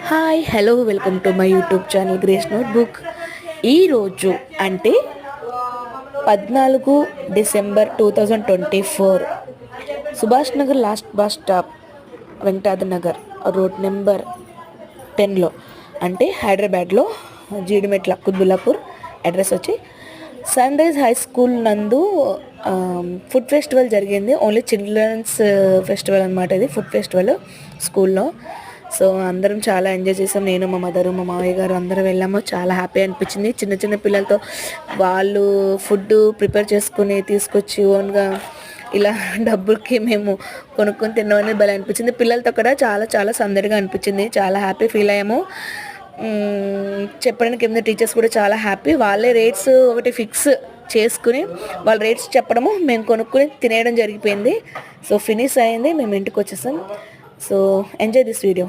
Hi hello welcome to my YouTube channel Grace Notebook. ఈరోజు అంటే 14 December 2024 Subhash Nagar last bus stop Venkatadri Nagar road number 10లో అంటే హైదరాబాద్లో జీడిమెట్ల కుత్బుల్లాపూర్ అడ్రస్ వచ్చి సన్ రైజ్ హై స్కూల్ నందు ఫుడ్ ఫెస్టివల్ జరిగింది. ఓన్లీ చిల్డ్రన్స్ ఫెస్టివల్ అనమాట. ఇది ఫుడ్ ఫెస్టివల్ స్కూల్లో. సో అందరం చాలా ఎంజాయ్ చేసాం. నేను, మా మదరు, మా మావయ్య గారు అందరం వెళ్ళాము. చాలా హ్యాపీ అనిపించింది. చిన్న చిన్న పిల్లలతో వాళ్ళు ఫుడ్ ప్రిపేర్ చేసుకుని తీసుకొచ్చి ఓన్గా ఇలా డబ్బులకి మేము కొనుక్కొని తిన్నామని భలే అనిపించింది. పిల్లలతో కూడా చాలా చాలా సందడిగా అనిపించింది. చాలా హ్యాపీ ఫీల్ అయ్యాము. చెప్పడానికి కింద టీచర్స్ కూడా చాలా హ్యాపీ. వాళ్ళే రేట్స్ ఒకటి ఫిక్స్ చేసుకుని వాళ్ళ రేట్స్ చెప్పడము, మేము కొనుక్కొని తినేయడం జరిగిపోయింది. సో ఫినిష్ అయింది, మేము ఇంటికి వచ్చేసాం. So enjoy this video.